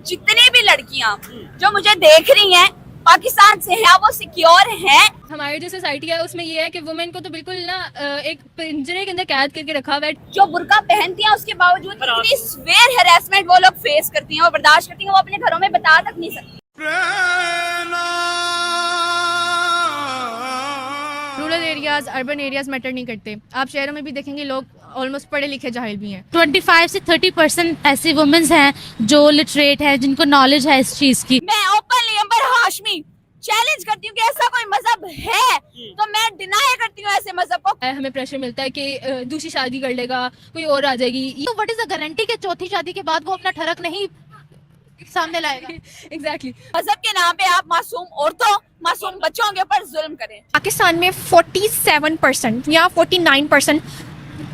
जितनी भी लड़कियां जो मुझे देख रही हैं पाकिस्तान से हैं, वो सिक्योर हैं। हमारी जो सोसाइटी है उसमें ये है कि वुमेन को तो बिल्कुल ना एक पिंजरे के अंदर कैद करके रखा हुआ है। जो बुर्का पहनती हैं उसके बावजूद इतनी स्वेयर हैरेसमेंट वो लोग फेस करती हैं और बर्दाश्त करती हैं, वो अपने घरों में बता तक नहीं सकती। Rural areas, urban areas matter नहीं करते। आप शहरों में भी देखेंगे लोग ऑलमोस्ट पढ़े लिखे जाहिल भी हैं। 25 से 30% ऐसी वुमेन्स हैं जो लिटरेट है, जिनको नॉलेज है इस चीज की। मैं ओपनली अंबर हाशमी चैलेंज करती हूँ कि ऐसा कोई मजहब है तो मैं डिनाई करती हूँ ऐसे मजहब को। हमें प्रेशर मिलता है कि दूसरी शादी कर लेगा, कोई और आ जाएगी। तो व्हाट इज द गारंटी कि चौथी शादी के बाद वो अपना ठरक नहीं सामने लाएगा? एग्जैक्टली। मजहब के नाम पे आप मासूम औरतों, मासूम बच्चों के ऊपर जुल्म करें। पाकिस्तान में 47% या 49%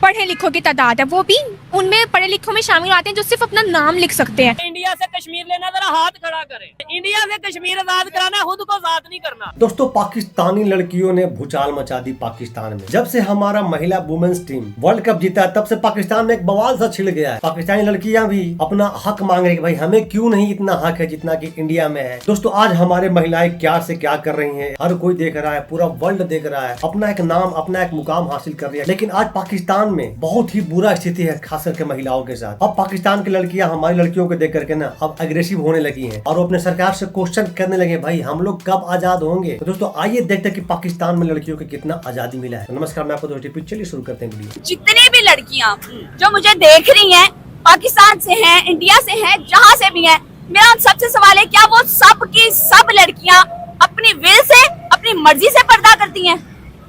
पढ़े लिखों की तादाद है, वो भी उनमें पढ़े लिखों में शामिल आते हैं जो सिर्फ अपना नाम लिख सकते हैं। इंडिया से कश्मीर लेना, जरा हाथ खड़ा करें। इंडिया से कश्मीर आजाद कराना, खुद को आजाद नहीं करना। दोस्तों, पाकिस्तानी लड़कियों ने भूचाल मचा दी पाकिस्तान में। जब से हमारा महिला वुमेन्स टीम वर्ल्ड कप जीता है, तब से पाकिस्तान में एक बवाल सा छिड़ गया है। पाकिस्तानी लड़कियां भी अपना हक मांग रही है, भाई हमें क्यों नहीं इतना हक है जितना कि इंडिया में है। दोस्तों, आज हमारे महिलाएं क्या से क्या कर रही है, हर कोई देख रहा है, पूरा वर्ल्ड देख रहा है, अपना एक नाम, अपना एक मुकाम हासिल कर रही है। लेकिन आज पाकिस्तान में बहुत ही बुरा स्थिति है, खास करके महिलाओं के साथ। अब पाकिस्तान की लड़कियां हमारी लड़कियों को देख करके ना अब अग्रेसिव होने लगी हैं और वो अपने सरकार से क्वेश्चन करने लगे, भाई हम लोग कब आजाद होंगे। तो दोस्तों, आइए देखते हैं कि पाकिस्तान में लड़कियों को कितना आजादी मिला है। तो नमस्कार, मैं आपको दोस्तों चलिए शुरू करते हैं वीडियो। जितनी भी लड़कियां जो मुझे देख रही हैं पाकिस्तान से हैं, इंडिया से हैं, जहाँ से भी हैं, मेरा उन सबसे सवाल है, क्या वो सब की सब लड़कियां अपनी विल से, अपनी मर्जी से पर्दा करती हैं?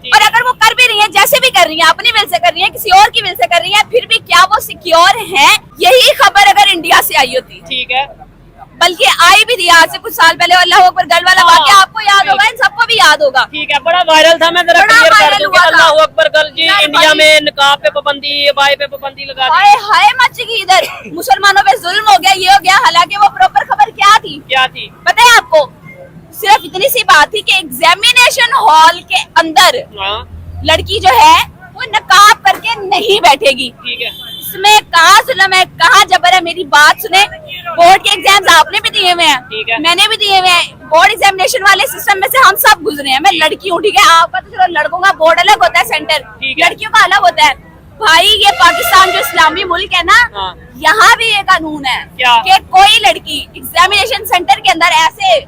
और अगर वो कर भी रही हैं, जैसे भी कर रही हैं, अपनी विल से कर रही हैं, किसी और की विल से कर रही हैं, फिर भी क्या वो सिक्योर हैं? यही खबर अगर इंडिया से आई होती, ठीक है, बल्कि आई भी थी आज से कुछ साल पहले, अल्लाह अकबर गल वाला वाक़या आपको याद होगा, इन सबको भी याद होगा। ठीक है, बड़ा वायरल था। मैं जरा क्लियर कर दूं कि अल्लाह अकबर गल जी, इंडिया में निकाब पे पाबंदी, बाय पे पाबंदी लगा दी। हाय हाय मच गई इधर, मुसलमानों पे जुल्म हो गया, ये हो गया। हालांकि वो प्रॉपर खबर क्या थी? क्या थी पता है आपको? सिर्फ इतनी सी बात थी कि एग्जामिनेशन हॉल के अंदर लड़की जो है वो नकाब करके नहीं बैठेगी। ठीक है, इसमें कहाँ जुल्म है, कहाँ जबर है? मेरी बात सुने, बोर्ड के एग्जाम्स आपने भी दिए हुए हैं, मैंने भी दिए हुए हैं। बोर्ड एग्जामिनेशन वाले सिस्टम में से हम सब गुजरे हैं। मैं लड़की हूँ, ठीक है, आपका तो चलो लड़कों का बोर्ड अलग होता है, सेंटर, लड़कियों का अलग होता है। भाई ये पाकिस्तान जो इस्लामी मुल्क है ना, यहाँ भी ये कानून है कि कोई लड़की एग्जामिनेशन सेंटर के अंदर ऐसे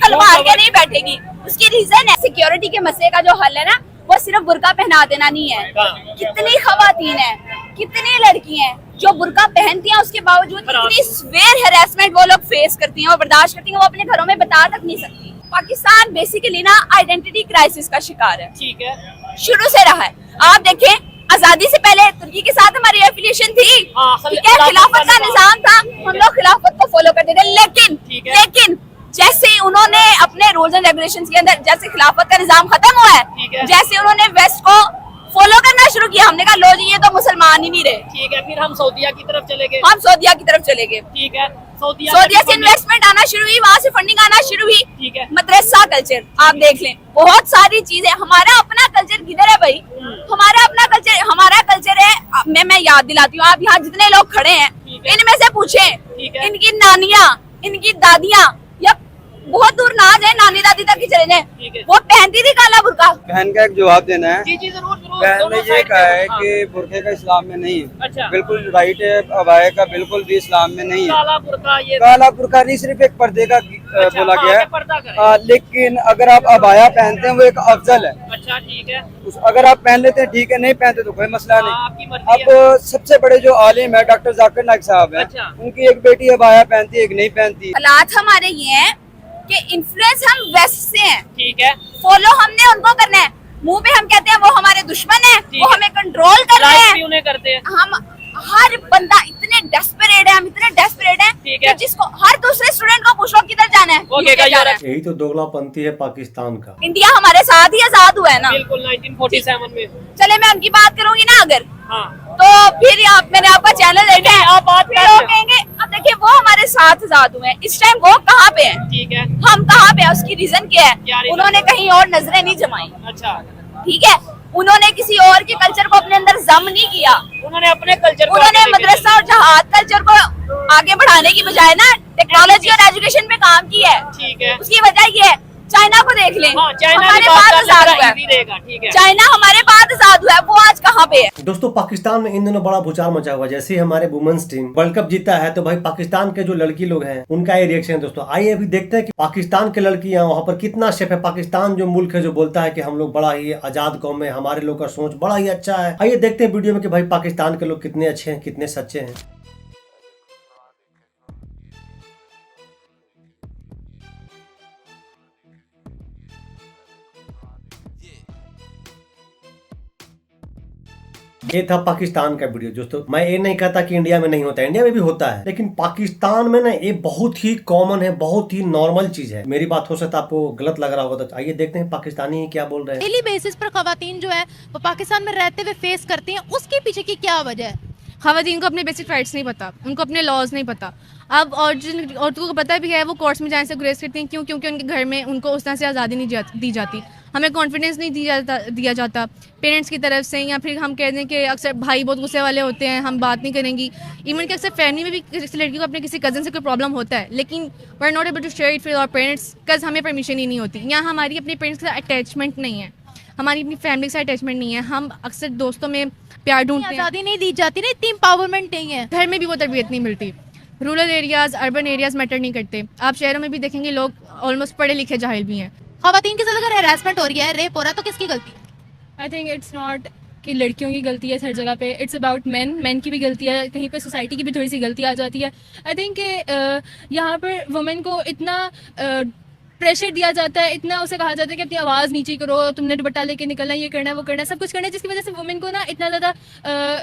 कल मार के नहीं बैठेगी। उसकी रीजन है सिक्योरिटी के मसले का जो हल है ना, वो सिर्फ बुर्का पहना देना नहीं है। कितनी खवातीन है, कितनी लड़की हैं जो बुर्का पहनती हैं, उसके बावजूद इतनी स्वेयर हैरेसमेंट वो लोग फेस करती हैं और बर्दाश्त करती हैं, वो अपने घरों में बता तक नहीं सकती। पाकिस्तान बेसिकली ना आइडेंटिटी क्राइसिस का शिकार है। ठीक है, शुरू से रहा है। आप देखें, आजादी से पहले तुर्की के साथ हमारी एफिलिएशन थी, ठीक है, खिलाफत का निजाम था, हम लोग खिलाफत को फॉलो करते थे। लेकिन जैसे उन्होंने अपने रूल्स एंड रेगुलेशंस के अंदर, जैसे खिलाफत का निजाम खत्म हुआ है, जैसे उन्होंने वेस्ट को फॉलो करना शुरू किया, हमने कहा लो जी ये तो मुसलमान ही नहीं रहे। ठीक है, फिर हम सऊदीया की तरफ चले गए। हम सऊदीया की तरफ चले गए। ठीक है, सऊदीया से इन्वेस्टमेंट आना शुरू हुई, वहाँ से फंडिंग आना शुरू हुई। ठीक है, मदरसा कल्चर आप देख लें, बहुत सारी चीजें। हमारा अपना कल्चर किधर है भाई? हमारा अपना कल्चर, हमारा कल्चर है। मैं याद दिलाती हूँ, आप यहाँ जितने लोग खड़े हैं इनमें से पूछें, इनकी नानियाँ, इनकी दादियाँ, या बहुत दूर ना जाए, नानी दादी तक ही चले जाए, वो पहनती थी काला बुर्का। बहन का एक जवाब देना है। जी जरूर। बहन ने ये कहा है कि बुर्के का इस्लाम में नहीं है। अच्छा, बिल्कुल राइट है, अबाया का बिल्कुल भी इस्लाम में नहीं है। काला बुर्का, ये काला बुर्का नहीं, सिर्फ एक पर्दे का बोला गया है। लेकिन अगर आप अबाया पहनते हैं वो एक अफजल है। अच्छा, ठीक है, अगर आप पहन लेते हैं ठीक है, नहीं पहनते तो कोई मसला आपकी नहीं। मर्जी अब सबसे बड़े जो आलिम है डॉक्टर जाकिर नाइक साहब है, अच्छा, उनकी एक बेटी अबाया पहनती है, एक नहीं पहनती। हालात हमारे ये हैं कि इन्फ्लुएंस हम वेस्ट से हैं, ठीक है, फॉलो हमने उनको करना है। मुंह पे हम कहते हैं वो हमारे दुश्मन है, वो हमें कंट्रोल कर रहे हैं। उन्हें करते हैं हम हर बंदा इतने डेस्परेट है, हम इतने डेस्परेट हैं कि जिसको हर दूसरे स्टूडेंट को पूछो किधर जाना है, वो किधर जाना है। यही तो दोगलापंथी है पाकिस्तान का। इंडिया हमारे साथ ही आजाद हुआ है ना, बिल्कुल 1947 में। चले मैं उनकी बात करूंगी ना अगर, हाँ, तो फिर मैंने आपका चैनल देखा है, आप बात फिर लोग कहेंगे अब देखिए वो हमारे साथ आजाद हुए हैं, इस टाइम वो कहाँ पे है, ठीक है, हम कहाँ पे है, उसकी रीजन क्या है? reason? उन्होंने कहीं और नजरें नहीं जमाई। अच्छा, ठीक है, उन्होंने किसी और के कल्चर को अपने अंदर जम नहीं किया, उन्होंने अपने कल्चर को, उन्होंने मदरसा और जहाद कल्चर को आगे बढ़ाने की बजाय ना टेक्नोलॉजी और एजुकेशन पे काम किया है। ठीक है। उसकी वजह ये है, चाइना को देख लें, हाँ, चाइना हमारे की बात बाद करना आजाद जरा हुआ है। इजी रहेगा, ठीक है। चाइना हमारे बाद आजाद हुआ है, वो आज कहाँ पे है? दोस्तों पाकिस्तान में इन दिनों बड़ा भूचाल मचा हुआ है। जैसे ही हमारे वुमेन्स टीम वर्ल्ड कप जीता है तो भाई पाकिस्तान के जो लड़की लोग हैं उनका ये रिएक्शन है। दोस्तों आइए अभी देखते हैं कि पाकिस्तान के लड़कियां वहाँ पर कितना सेफ है। पाकिस्तान जो मुल्क है जो बोलता है कि हम लोग बड़ा ही आजाद कौम है, हमारे लोग का सोच बड़ा ही अच्छा है। आइए देखते हैं वीडियो में कि भाई पाकिस्तान के लोग कितने अच्छे हैं, कितने सच्चे हैं। ये था पाकिस्तान का वीडियो। दोस्तों मैं ये नहीं कहता कि इंडिया में नहीं होता है, इंडिया में भी होता है, लेकिन पाकिस्तान में ना ये बहुत ही कॉमन है, बहुत ही नॉर्मल चीज है। मेरी बात हो सकता है आपको गलत लग रहा होगा, तो आइए देखते हैं पाकिस्तानी क्या बोल रहे हैं। डेली बेसिस पर खवातीन जो है वो पाकिस्तान में रहते हुए फेस करती हैं, उसके पीछे की क्या वजह है? खवातीन को अपने बेसिक राइट्स नहीं पता, उनको अपने लॉज नहीं पता। अब और जिन औरतों को पता भी है वो कोर्ट्स में जाने से गुरेज करती हैं। क्यों? क्योंकि उनके घर में उनको उस तरह से आज़ादी नहीं दी जाती। हमें कॉन्फिडेंस नहीं दिया जाता पेरेंट्स की तरफ से, या फिर हम कह दें कि अक्सर भाई बहुत गुस्से वाले होते हैं, हम बात नहीं करेंगी। इवन कि अक्सर फैमिली में भी किसी लड़की को अपने किसी कज़न से कोई प्रॉब्लम होता है, लेकिन we are not able to share it with our parents because हमें परमिशन ही नहीं होती, या हमारी अपने पेरेंट्स के साथ अटैचमेंट नहीं है, हमारी अपनी फैमिली के साथ अटैचमेंट नहीं है। हम अक्सर दोस्तों में प्यार ढूंढते हैं, आज़ादी नहीं दी जाती ना, इतनी एम्पावरमेंट नहीं है। घर में भी वो तरबियत नहीं मिलती। Rural areas, urban areas matter नहीं करते। आप शहरों में भी देखेंगे लोग ऑलमोस्ट पढ़े लिखे जाहिल भी हैं। खवातीन के साथ अगर हैरेसमेंट हो रही है, रेप हो रहा है, तो किसकी गलती है? आई थिंक इट्स नॉट कि लड़कियों की गलती है हर जगह पे, इट्स अबाउट मैन की भी गलती है, कहीं पे सोसाइटी की भी थोड़ी सी गलती आ जाती है। आई थिंक यहाँ पर वुमेन को इतना प्रेशर दिया जाता है, इतना उसे कहा जाता है कि अपनी आवाज़ नीचे करो, तुमने दुपट्टा लेके निकलना, ये करना है, वो करना है, सब कुछ करना है, जिसकी वजह से वुमेन को ना इतना ज़्यादा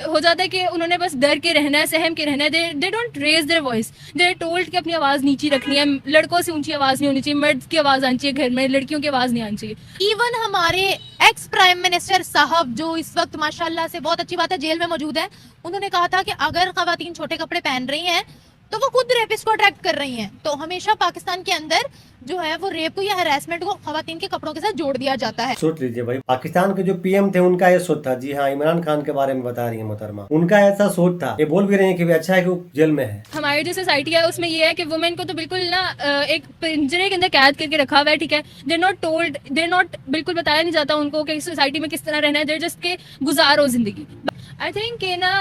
हो जाता है कि उन्होंने बस डर के रहना है, सहम के रहना है। They don't raise their voice, they are told कि अपनी आवाज़ नीचे रखनी है। लड़कों से ऊंची आवाज़ नहीं होनी चाहिए, मर्द की आवाज़ आनी चाहिए घर में, लड़कियों की आवाज़ नहीं आनी चाहिए। इवन हमारे एक्स प्राइम मिनिस्टर साहब जो इस वक्त माशाल्लाह से बहुत अच्छी बात है जेल में मौजूद है, उन्होंने कहा था कि अगर खवातीन छोटे कपड़े पहन रही हैं तो वो खुद रेपिस्ट को अट्रैक्ट कर रही हैं। तो हमेशा पाकिस्तान के अंदर जो है वो रेप को या हरासमेंट को खवातीन के कपड़ों के साथ जोड़ दिया जाता है। सोच लीजिए भाई, पाकिस्तान के जो पीएम थे उनका ये सोच था। जी हाँ, इमरान खान के बारे में बता रही है मोहतरमा, उनका ऐसा सोच था। ये बोल भी रहे हैं कि अच्छा है कि वो जेल में है। हमारी जो सोसाइटी है उसमें ये है कि वुमेन को तो बिल्कुल ना एक पिंजरे के अंदर कैद करके रखा हुआ है, ठीक है। देर नॉट टोल्ड, देर नॉट बिल्कुल बताया नहीं जाता उनको कि सोसाइटी में किस तरह रहना है, देर जस्ट के गुजारो जिंदगी। आई थिंक कि ना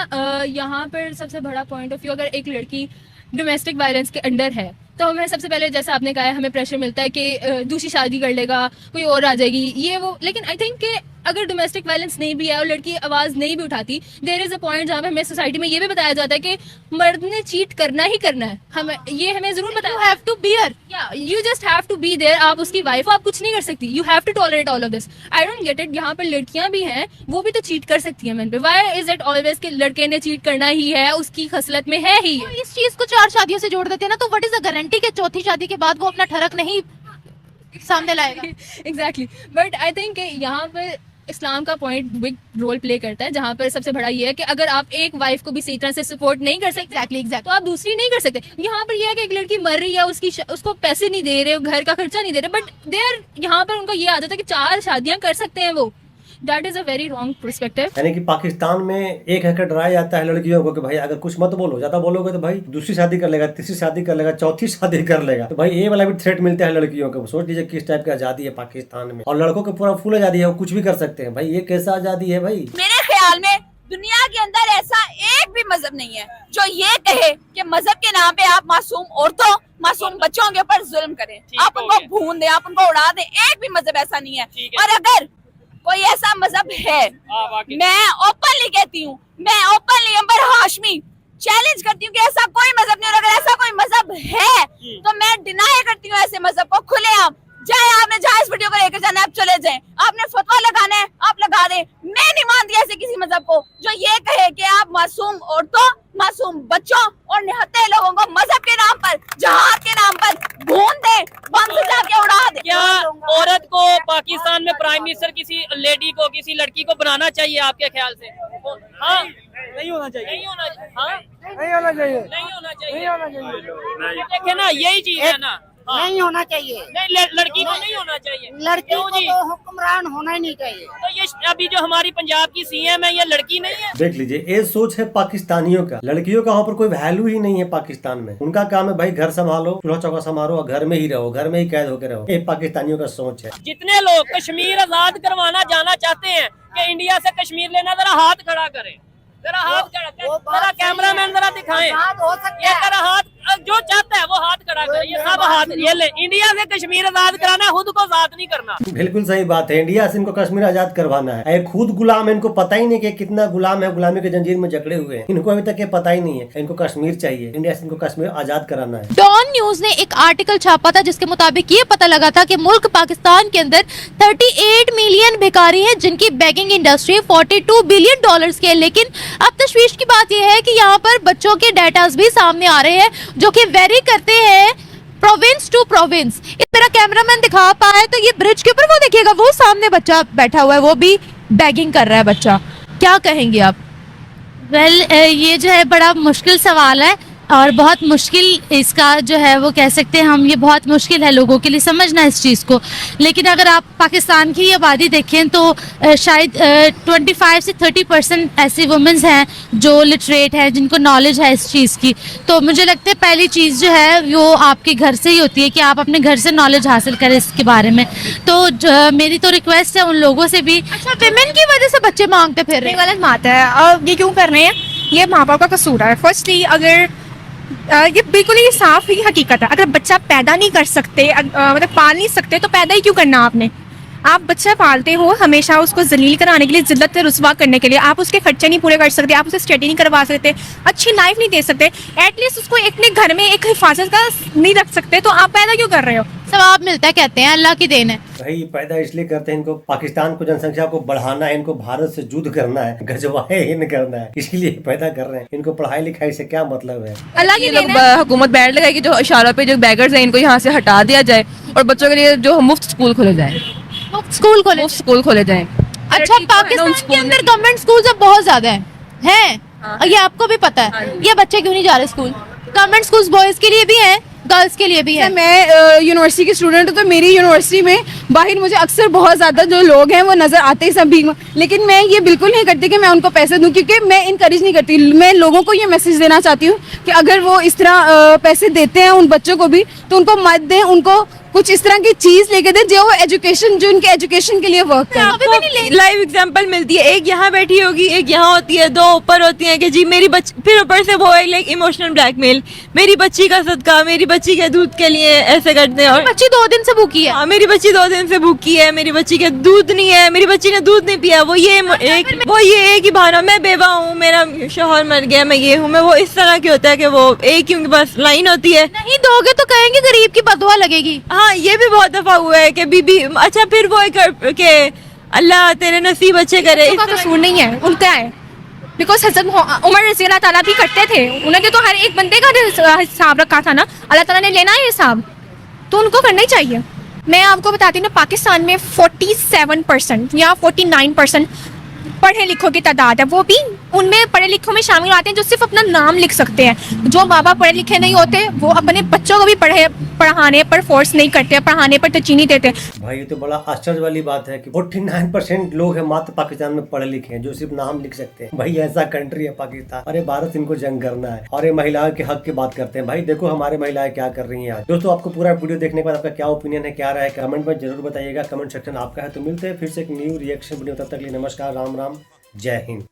यहाँ पर सबसे बड़ा पॉइंट ऑफ व्यू, अगर एक लड़की डोमेस्टिक वायलेंस के अंडर है तो हमें सबसे पहले, जैसा आपने कहा है, हमें प्रेशर मिलता है कि दूसरी शादी कर लेगा, कोई और आ जाएगी, ये वो। लेकिन आई थिंक कि अगर डोमेस्टिक वायलेंस नहीं भी है और लड़की आवाज़ नहीं भी उठाती, देयर इज़ अ पॉइंट जहाँ पे हमें सोसाइटी में ये भी बताया जाता है कि मर्द ने चीट करना ही करना है। हमें ज़रूर बताया, You have to bear, you just have to be there. आप उसकी वाइफ हो, आप कुछ नहीं कर सकती, you have to tolerate all of this. I don't get it, यहाँ पर लड़कियां भी हैं, वो भी तो चीट कर सकती हैं मैन पे। व्हाई इज इट ऑलवेज कि लड़के ने चीट करना ही है, उसकी खसलत में है ही। तो इस चीज को 4 शादियों से जोड़ देते हैं ना, तो व्हाट इज द गारंटी कि चौथी शादी के बाद वो अपना ठरक नहीं सामने लाएगा? एग्जैक्टली, बट आई थिंक यहाँ पर इस्लाम का पॉइंट बिग रोल प्ले करता है, जहाँ पर सबसे बड़ा ये है कि अगर आप एक वाइफ को भी सही तरह से सपोर्ट नहीं कर सकते एग्जैक्टली तो आप दूसरी नहीं कर सकते। यहाँ पर यह है कि एक लड़की मर रही है, उसको पैसे नहीं दे रहे, घर का खर्चा नहीं दे रहे, बट दे आर, यहाँ पर उनको ये आदत है कि 4 शादियां कर सकते हैं वो। That is a very wrong perspective. यानी कि पाकिस्तान में एक हैकर डराया जाता है लड़कियों को कि भाई अगर कुछ मत बोलो, ज्यादा बोलोगे तो भाई दूसरी शादी कर लेगा, तीसरी शादी कर लेगा, चौथी शादी कर लेगा। तो भाई ये वाला भी थ्रेट मिलता है लड़कियों को। सोच लीजिए किस टाइप की आजादी है पाकिस्तान में, और लड़कों को पूरा फुल आजादी है, वो कुछ भी कर सकते हैं। भाई ये कैसा आजादी है भाई? मेरे ख्याल में दुनिया के अंदर ऐसा एक भी मजहब नहीं है जो ये कहे कि मजहब के नाम पे आप मासूम औरतों, मासूम बच्चों के ऊपर जुल्म करें, आप उनको भून दें, आप उनको उड़ा दें। एक भी मजहब ऐसा नहीं है। और अगर कोई ऐसा मजहब है, मैं ओपनली कहती हूँ, मैं ओपनली अंबर हाशमी चैलेंज करती हूँ कि ऐसा कोई मजहब नहीं। और अगर ऐसा कोई मजहब है तो मैं डिनाई करती हूँ ऐसे मजहब को खुलेआम। चाहे आपने जहाँ इस वीडियो को लेकर जाना है आप चले जाएं, आपने फतवा लगाना है आप लगा दें। मैं नहीं मानती ऐसे किसी मजहब को जो ये कहे कि आप मासूम औरतों, मासूम बच्चों और निहत्थे लोगों को मजहब के नाम पर, जहाद के नाम पर भून दे, बम से जाके उड़ा दे। क्या औरत को पाकिस्तान में प्राइम मिनिस्टर किसी लेडी को, किसी लड़की को बनाना चाहिए आपके ख्याल से? हाँ, नहीं होना चाहिए, नहीं होना चाहिए। हाँ, नहीं होना चाहिए, नहीं होना चाहिए, नहीं होना चाहिए। देखे ना, यही चीज है ना। नहीं होना चाहिए। नहीं लड़की को नहीं होना चाहिए। लड़की क्यों को जी? तो हुक्मरान होना ही नहीं चाहिए। तो ये अभी जो हमारी पंजाब की सीएम है ये लड़की नहीं है। देख लीजिए, ये सोच है पाकिस्तानियों का। लड़कियों का वहाँ पर कोई वैल्यू ही नहीं है पाकिस्तान में। उनका काम है भाई घर संभालो, चूल्हा चौका संभालो और घर में ही रहो, घर में ही कैद होकर रहो। ये पाकिस्तानियों का सोच है। जितने लोग कश्मीर आजाद करवाना जाना चाहते हैं कि इंडिया से कश्मीर लेना, जरा हाथ खड़ा करें, जरा हाथ खड़ा करें, जरा कैमरामैन जरा दिखाएं। हो सकता ये है। जरा हाथ, जो चाहता है वो हाथ खड़ा करे। ये सब हाथ, ये ले, इंडिया से कश्मीर आजाद कराना है, खुद को आजाद नहीं करना। बिल्कुल सही बात है। इंडिया से इनको कश्मीर आजाद करवाना है। ये खुद गुलाम है, इनको पता ही नहीं कि कितना गुलाम है, गुलामी के जंजीर में जकड़े हुए हैं। इनको अभी तक ये पता ही नहीं है। इनको कश्मीर चाहिए, इंडिया से इनको कश्मीर आजाद कराना है। डॉन न्यूज ने एक आर्टिकल छापा था जिसके मुताबिक ये पता लगा था कि मुल्क पाकिस्तान के अंदर 38 मिलियन भिखारी हैं जिनकी बेगिंग इंडस्ट्री $42 बिलियन की है। लेकिन अब तशवीश की बात यह है कि यहाँ पर बच्चों के डाटाज भी सामने आ रहे हैं जो कि वेरी करते हैं प्रोविंस टू प्रोविंस। इस मेरा कैमरामैन दिखा पाए तो ये ब्रिज के ऊपर वो देखिएगा, वो सामने बच्चा बैठा हुआ है, वो भी बैगिंग कर रहा है बच्चा। क्या कहेंगे आप? वेल ये जो है बड़ा मुश्किल सवाल है और बहुत मुश्किल इसका जो है वो कह सकते हैं हम, ये बहुत मुश्किल है लोगों के लिए समझना इस चीज़ को। लेकिन अगर आप पाकिस्तान की आबादी देखें तो शायद 25 से 30% ऐसी वुमेंस हैं जो लिटरेट हैं, जिनको नॉलेज है इस चीज़ की। तो मुझे लगता है पहली चीज़ जो है वो आपके घर से ही होती है कि आप अपने घर से नॉलेज हासिल करें इसके बारे में। तो मेरी तो रिक्वेस्ट है उन लोगों से भी। अच्छा, विमेन की वजह से बच्चे मांगते फिर रहे ये गलत बात है। अब ये क्यों कर रहे हैं? ये माँ बाप का कसूर है। फर्स्टली अगर ये बिल्कुल ही साफ ही हकीकत है, अगर बच्चा पैदा नहीं कर सकते, मतलब पाल नहीं सकते, तो पैदा ही क्यों करना आपने? आप बच्चा पालते हो हमेशा उसको जलील कराने के लिए, जिल्लत से रुसवा करने के लिए। आप उसके खर्चे नहीं पूरे कर सकते, आप उसे स्टडी नहीं करवा सकते, अच्छी लाइफ नहीं दे सकते, एटलीस्ट उसको अपने घर में एक हिफाजत का नहीं रख सकते, तो आप पैदा क्यों कर रहे हो? सवाब मिलता है, कहते हैं अल्लाह की देन है। भाई पैदा इसलिए करते हैं, इनको पाकिस्तान को जनसंख्या को बढ़ाना है, इनको भारत से युद्ध करना है, गजवाए इन करना है, इसीलिए पैदा कर रहे हैं। इनको पढ़ाई लिखाई से क्या मतलब है? अल्लाह की ये देन लोग है। हुकूमत बैठ लगाएगी जो इशारों पे जो बैगर्स हैं इनको यहाँ से हटा दिया जाए और बच्चों के लिए जो मुफ्त स्कूल खोले जाए, स्कूल खोले। मुफ्त स्कूल खोले जाए। अच्छा, पाकिस्तान के अंदर गवर्नमेंट स्कूल अब बहुत ज्यादा हैं, ये आपको भी पता है। ये बच्चे क्यों नहीं जा रहे स्कूल? गवर्नमेंट स्कूल बॉयज के लिए भी है, गर्ल्स के लिए भी है। मैं यूनिवर्सिटी की स्टूडेंट हूँ तो मेरी यूनिवर्सिटी में बाहर मुझे अक्सर बहुत ज़्यादा जो लोग हैं वो नज़र आते ही सभी, लेकिन मैं ये बिल्कुल नहीं करती कि मैं उनको पैसे दूँ, क्योंकि मैं इनकरेज नहीं करती। मैं लोगों को ये मैसेज देना चाहती हूँ कि अगर वो इस तरह पैसे देते हैं उन बच्चों को भी, तो उनको मत दें, उनको कुछ इस तरह की चीज लेके दे जो एजुकेशन, जो उनके एजुकेशन के लिए वर्क करे। आपको लाइव एग्जांपल मिलती है, एक यहाँ बैठी होगी, एक यहाँ होती है, दो ऊपर होती हैं कि जी मेरी बच्ची, फिर ऊपर से वो है लाइक इमोशनल ब्लैकमेल, मेरी बच्ची का सदका, मेरी बच्ची के दूध के लिए ऐसे करते हैं। और बच्ची 2 दिन से भूखी है। हाँ, मेरी बच्ची 2 दिन से भूखी है, मेरी बच्ची के दूध नहीं है, मेरी बच्ची ने दूध नहीं पिया। वो ये एक ही बहाना, मैं बेवा हूँ, मेरा शोहर मर गया, मैं ये हूँ, मैं वो। इस तरह की होता है कि वो एक ही उनके पास लाइन होती है, नहीं दोगे तो कहेंगे गरीब की बदुआ लगेगी। हाँ ये भी बहुत दफा हुआ है कि बीबी, अच्छा फिर वो के अल्लाह तेरे नसीब अच्छे करे। उनका कसूर नहीं है, उनका है। बिकॉज हज़रत उमर रज़ी अल्लाह ताला भी करते थे, उन्होंने तो हर एक बंदे का हिसाब रखा था ना, अल्लाह ताला ने लेना है हिसाब, तो उनको करना ही चाहिए। मैं आपको बताती हूँ ना, पाकिस्तान में 47% या 49% पढ़े लिखों की तादाद है, वो भी उनमें पढ़े लिखों में शामिल आते हैं जो सिर्फ अपना नाम लिख सकते हैं। जो माँ बाप पढ़े लिखे नहीं होते वो अपने बच्चों को भी पढ़ाने पर फोर्स नहीं करते, पढ़ाने पर तरजीह नहीं देते। भाई ये तो बड़ा आश्चर्य वाली बात है कि 49% लोग हैं मात्र पाकिस्तान में पढ़े लिखे हैं जो सिर्फ नाम लिख सकते हैं। भाई ऐसा कंट्री है पाकिस्तान। अरे भारत इनको जंग करना है और ये महिलाओं के हक की बात करते हैं। भाई देखो हमारे महिलाएं क्या कर रही हैं आज। दोस्तों आपको पूरा वीडियो देखने के बाद आपका क्या ओपिनियन है, क्या राय है, कमेंट में जरूर बताइएगा। कमेंट सेक्शन आपका है। तो मिलते हैं फिर से एक न्यू रिएक्शन वीडियो, तब तक के लिए नमस्कार, राम राम, जय हिंद।